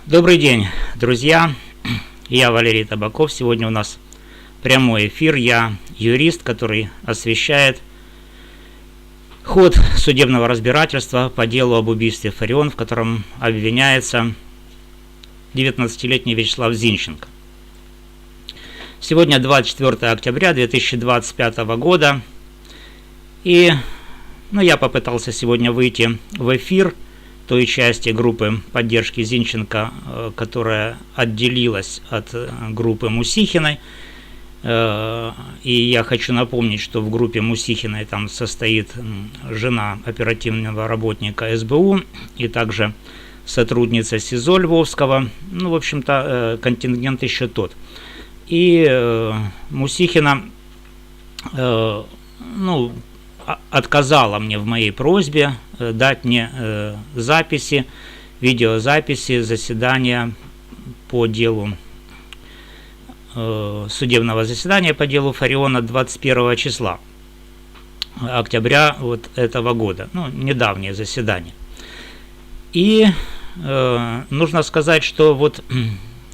Добрый день, друзья. Я Валерий Табаков. Сегодня у нас прямой эфир. Я юрист, который освещает ход судебного разбирательства по делу об убийстве Фарион, в котором обвиняется 19-летний Вячеслав Зинченко. Сегодня 24 октября 2025 года. И я попытался сегодня выйти в эфир той части группы поддержки Зинченко, которая отделилась от группы Мусихиной. И я хочу напомнить, что в группе Мусихиной там состоит жена оперативного работника СБУ и также сотрудница СИЗО Львовского. В общем-то, контингент еще тот. И Мусихина отказала мне в моей просьбе дать мне записи, видеозаписи заседания по делу, судебного заседания по делу Фариона 21 числа октября этого года, недавнее заседание. И нужно сказать, что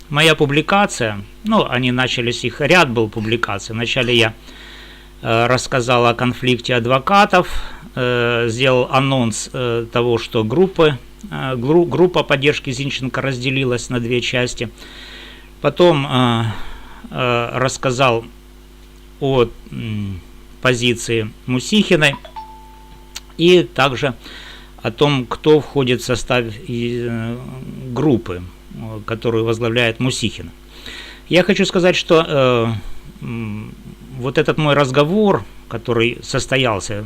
моя публикация, они начались, их ряд был публикаций. Вначале я рассказал о конфликте адвокатов, сделал анонс того, что группа поддержки Зинченко разделилась на две части. Потом рассказал о позиции Мусихиной и также о том, кто входит в состав группы, которую возглавляет Мусихина. Я хочу сказать, что этот мой разговор, который состоялся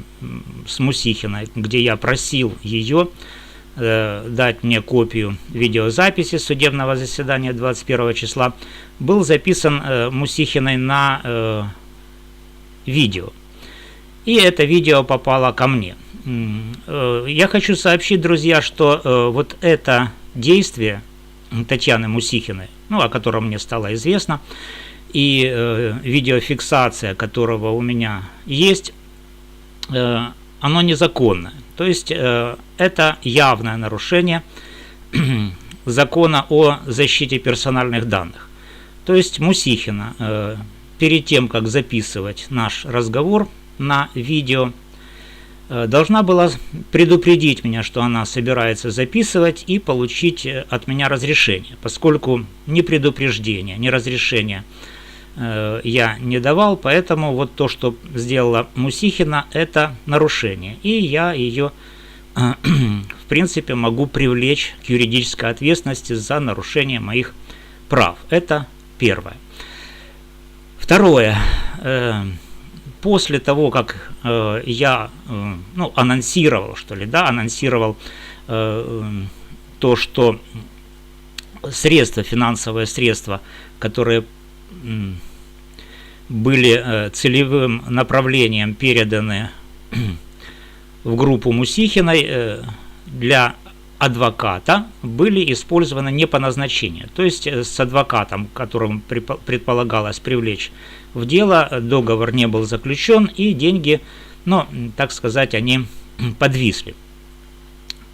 с Мусихиной, где я просил ее дать мне копию видеозаписи судебного заседания 21 числа, был записан Мусихиной на видео. И это видео попало ко мне. Я хочу сообщить, друзья, что это действие Татьяны Мусихиной, о котором мне стало известно, и видеофиксация которого у меня есть, оно незаконное. То есть это явное нарушение закона о защите персональных данных. То есть Мусихина перед тем, как записывать наш разговор на видео, должна была предупредить меня, что она собирается записывать, и получить от меня разрешение, поскольку ни предупреждения, ни разрешения я не давал, поэтому то, что сделала Мусихина, это нарушение, и я ее, в принципе, могу привлечь к юридической ответственности за нарушение моих прав. Это первое. Второе. После того, как я анонсировал, анонсировал то, что финансовые средства, которые были целевым направлением переданы в группу Мусихиной для адвоката, были использованы не по назначению. То есть с адвокатом, которым предполагалось привлечь в дело, договор не был заключен, и деньги, так сказать, они подвисли.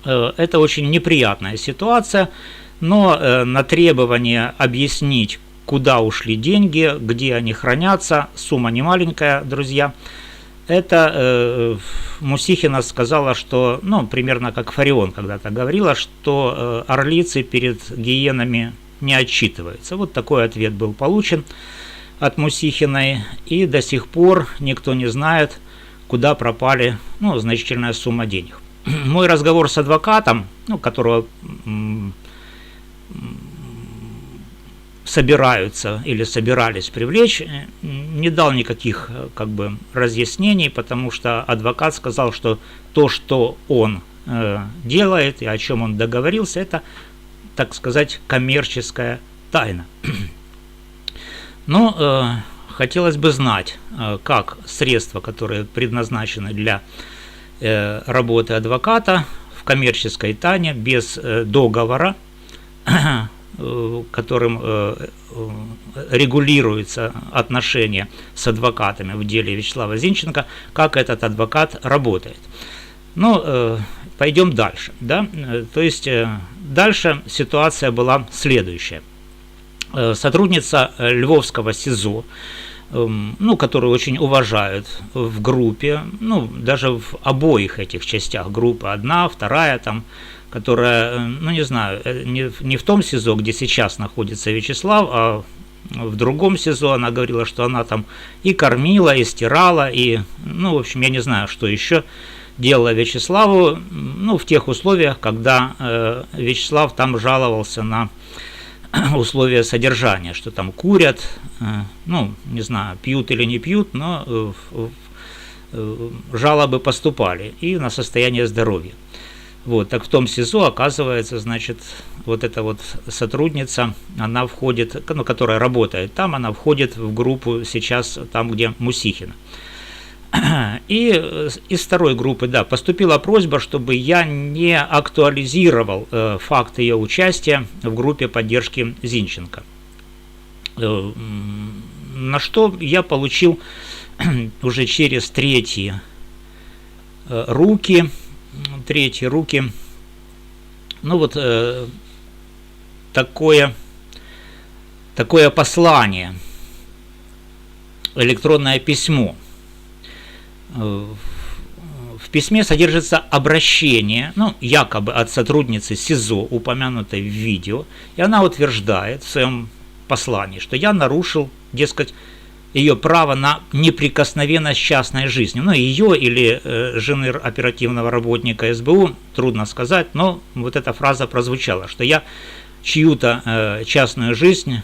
Это очень неприятная ситуация, но на требование объяснить, куда ушли деньги, где они хранятся, сумма не маленькая, друзья, это Мусихина сказала, что, примерно как Фарион когда-то говорила, что орлицы перед гиенами не отчитываются. Такой ответ был получен от Мусихиной, и до сих пор никто не знает, куда пропали значительная сумма денег. Мой разговор с адвокатом, которого собираются или собирались привлечь, не дал никаких разъяснений, потому что адвокат сказал, что то, что он делает и о чем он договорился, это, так сказать, коммерческая тайна. Но хотелось бы знать, как средства, которые предназначены для работы адвоката в коммерческой тайне, без договора, которым регулируются отношения с адвокатами в деле Вячеслава Зинченко, как этот адвокат работает. Ну, пойдем дальше, да, то есть дальше ситуация была следующая. Сотрудница Львовского СИЗО, ну, которую очень уважают в группе, ну, даже в обоих этих частях группы, одна, вторая там, которая, ну, не знаю, не в том СИЗО, где сейчас находится Вячеслав, а в другом СИЗО. Она говорила, что она там и кормила, и стирала, и, ну, в общем, я не знаю, что еще делала Вячеславу, ну, в тех условиях, когда Вячеслав там жаловался на условия содержания, что там курят, ну, не знаю, пьют или не пьют, но жалобы поступали и на состояние здоровья. Вот, так в том СИЗО, оказывается, значит, вот эта вот сотрудница, она входит, ну, которая работает там, она входит в группу сейчас там, где Мусихина. И из второй группы, да, поступила просьба, чтобы я не актуализировал факт ее участия в группе поддержки Зинченко. На что я получил уже через третьи руки, ну вот такое послание, электронное письмо. В письме содержится обращение, ну, якобы от сотрудницы СИЗО, упомянутой в видео, и она утверждает в своем послании, что я нарушил, дескать, ее право на неприкосновенность частной жизни. Ну, ее или жены оперативного работника СБУ, трудно сказать, но вот эта фраза прозвучала, что я чью-то частную жизнь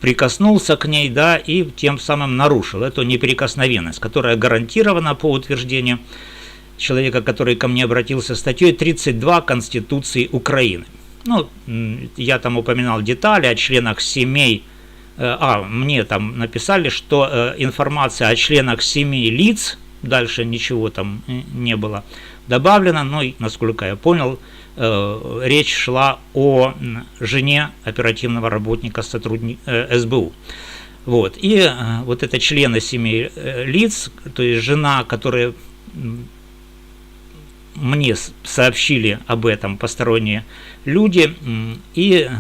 прикоснулся к ней, да, и тем самым нарушил эту неприкосновенность, которая гарантирована по утверждению человека, который ко мне обратился, статьей 32 Конституции Украины. Ну, я там упоминал детали о членах семей. Мне там написали, что информация о членах семей лиц, дальше ничего там не было добавлено, но, насколько я понял, речь шла о жене оперативного работника СБУ. Вот. И вот это члены семей лиц, то есть жена, которые мне сообщили об этом посторонние люди, и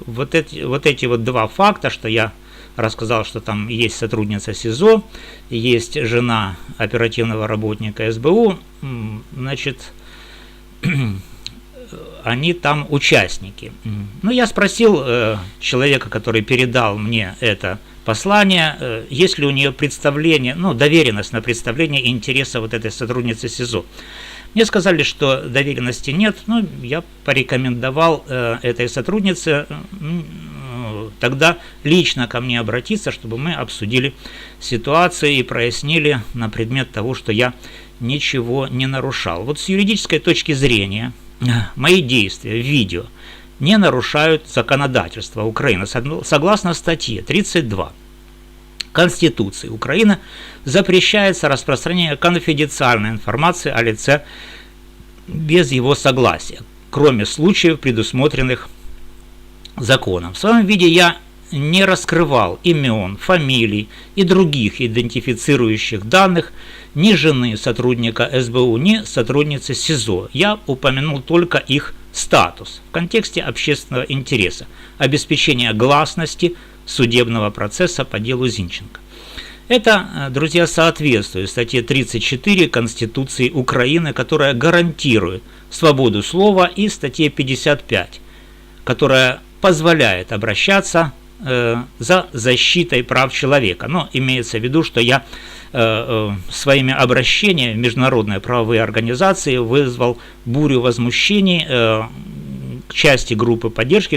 вот эти два факта, что я рассказал, что там есть сотрудница СИЗО, есть жена оперативного работника СБУ, значит, они там участники. Ну, я спросил человека, который передал мне это послание, есть ли у нее представление, ну, доверенность на представление интереса вот этой сотрудницы СИЗО. Мне сказали, что доверенности нет, но я порекомендовал этой сотруднице тогда лично ко мне обратиться, чтобы мы обсудили ситуацию и прояснили на предмет того, что я ничего не нарушал. Вот с юридической точки зрения мои действия в видео не нарушают законодательство Украины. Согласно статье 32 Конституции Украины запрещается распространение конфиденциальной информации о лице без его согласия, кроме случаев, предусмотренных законом. В своем виде я не раскрывал имен, фамилий и других идентифицирующих данных ни жены сотрудника СБУ, ни сотрудницы СИЗО. Я упомянул только их статус в контексте общественного интереса, обеспечения гласности судебного процесса по делу Зинченко. Это, друзья, соответствует статье 34 Конституции Украины, которая гарантирует свободу слова, и статье 55, которая позволяет обращаться за защитой прав человека. Но имеется в виду, что я своими обращениями в международные правовые организации вызвал бурю возмущений к части группы поддержки,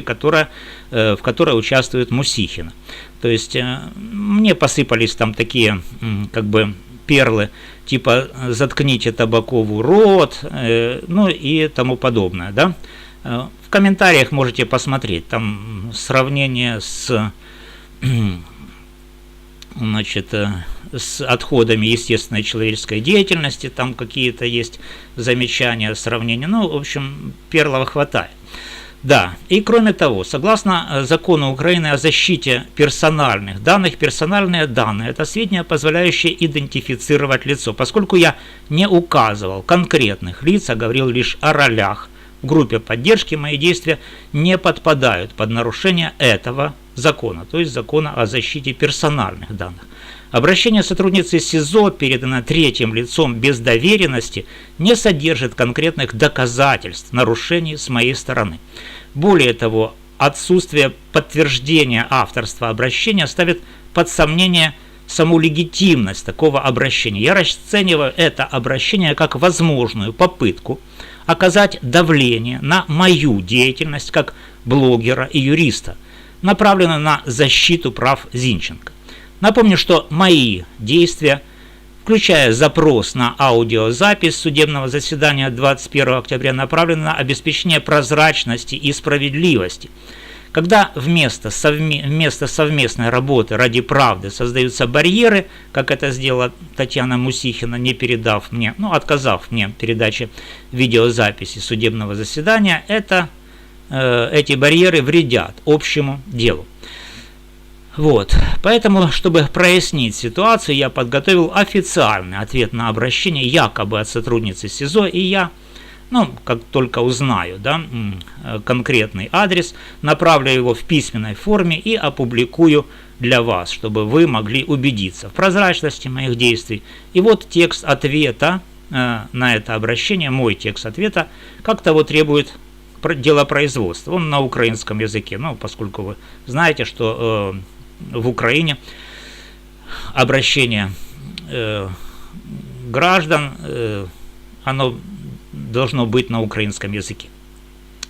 в которой участвует Мусихина. То есть мне посыпались там такие как бы перлы, типа «заткните Табакову рот», ну и тому подобное, да. В комментариях можете посмотреть, там сравнение с, значит, с отходами естественной человеческой деятельности, там какие-то есть замечания, сравнения, ну, в общем, перлов хватает. Да, и кроме того, согласно закону Украины о защите персональных данных, персональные данные – это сведения, позволяющие идентифицировать лицо. Поскольку я не указывал конкретных лиц, а говорил лишь о ролях в группе поддержки, мои действия не подпадают под нарушение этого закона, то есть закона о защите персональных данных. Обращение сотрудницы СИЗО, переданное третьим лицом без доверенности, не содержит конкретных доказательств нарушений с моей стороны. Более того, отсутствие подтверждения авторства обращения ставит под сомнение саму легитимность такого обращения. Я расцениваю это обращение как возможную попытку оказать давление на мою деятельность как блогера и юриста, направленную на защиту прав Зинченко. Напомню, что мои действия, включая запрос на аудиозапись судебного заседания 21 октября, направлены на обеспечение прозрачности и справедливости. Когда вместо совместной работы ради правды создаются барьеры, как это сделала Татьяна Мусихина, не передав мне, отказав мне передаче видеозаписи судебного заседания, эти барьеры вредят общему делу. Вот, поэтому, чтобы прояснить ситуацию, я подготовил официальный ответ на обращение якобы от сотрудницы СИЗО, и я, как только узнаю, конкретный адрес, направлю его в письменной форме и опубликую для вас, чтобы вы могли убедиться в прозрачности моих действий. И вот текст ответа на это обращение, мой текст ответа, как того требует делопроизводства. Он на украинском языке, поскольку вы знаете, что в Украине обращение граждан, оно должно быть на українському языке.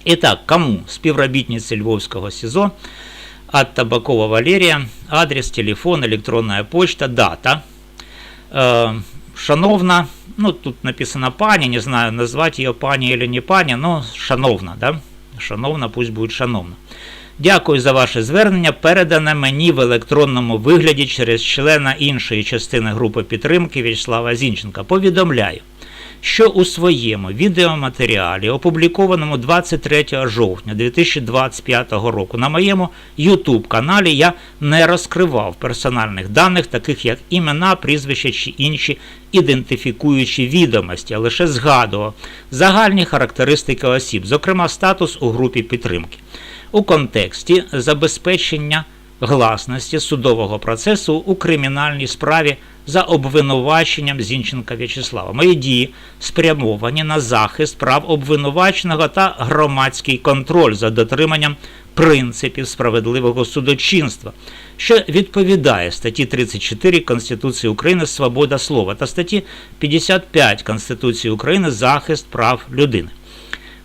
Итак, кому? Співробітниці Львовського СИЗО от Табакова Валерія, адрес, телефон, електронна почта, дата. Шановна, тут написано пані, не знаю, назвать ее пані или не пані, но шановна, да? Шановна, пусть будет шановна. Дякую за ваше звернення, передане мені в електронному вигляді через члена іншої частини групи підтримки В'ячеслава Зінченка. Повідомляю, що у своєму відеоматеріалі, опублікованому 23 жовтня 2025 року на моєму YouTube-каналі, я не розкривав персональних даних, таких як імена, прізвища чи інші ідентифікуючі відомості, а лише згадував загальні характеристики осіб, зокрема статус у групі підтримки. У контексті забезпечення гласності судового процесу у кримінальній справі за обвинуваченням Зінченка В'ячеслава. Мої дії спрямовані на захист прав обвинуваченого та громадський контроль за дотриманням принципів справедливого судочинства, що відповідає статті 34 Конституції України «Свобода слова» та статті 55 Конституції України «Захист прав людини».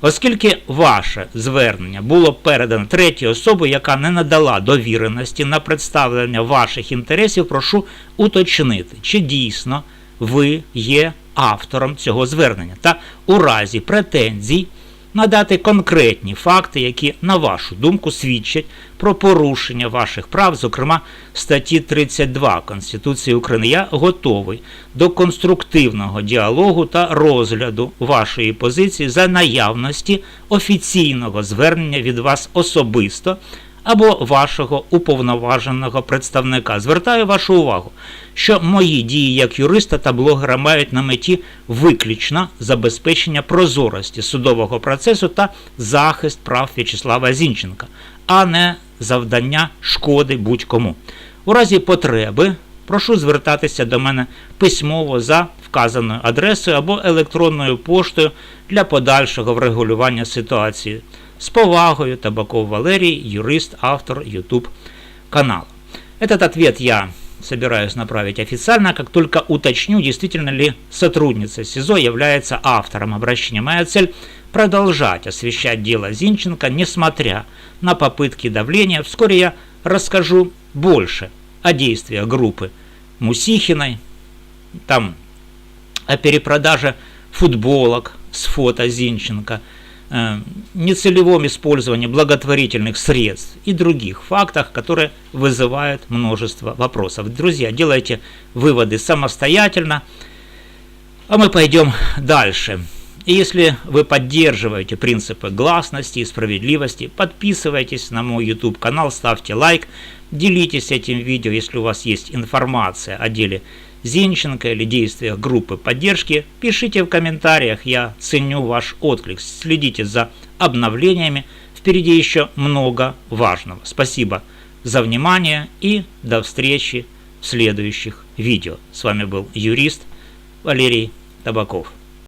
Оскільки ваше звернення було передано третій особі, яка не надала довіреності на представлення ваших інтересів, прошу уточнити, чи дійсно ви є автором цього звернення, та у разі претензій надати конкретні факти, які, на вашу думку, свідчать про порушення ваших прав, зокрема статті 32 Конституції України. Я готовий до конструктивного діалогу та розгляду вашої позиції за наявності офіційного звернення від вас особисто або вашого уповноваженого представника. Звертаю вашу увагу, що мої дії як юриста та блогера мають на меті виключно забезпечення прозорості судового процесу та захист прав В'ячеслава Зінченка, а не завдання шкоди будь-кому. У разі потреби прошу звертатися до мене письмово за вказаною адресою або електронною поштою для подальшого врегулювання ситуації. С повагою, Табаков Валерий, юрист, автор YouTube-канала. Этот ответ я собираюсь направить официально, как только уточню, действительно ли сотрудница СИЗО является автором обращения. Моя цель – продолжать освещать дело Зинченко, несмотря на попытки давления. Вскоре я расскажу больше о действиях группы Мусихиной, там о перепродаже футболок с фото Зинченко, нецелевом использовании благотворительных средств и других фактах, которые вызывают множество вопросов. Друзья, делайте выводы самостоятельно, а мы пойдем дальше. И если вы поддерживаете принципы гласности и справедливости, подписывайтесь на мой YouTube канал, ставьте лайк, делитесь этим видео. Если у вас есть информация о деле Зинченко или действиях группы поддержки, пишите в комментариях, я ценю ваш отклик. Следите за обновлениями, впереди еще много важного. Спасибо за внимание и до встречи в следующих видео. С вами был юрист Валерий Табаков.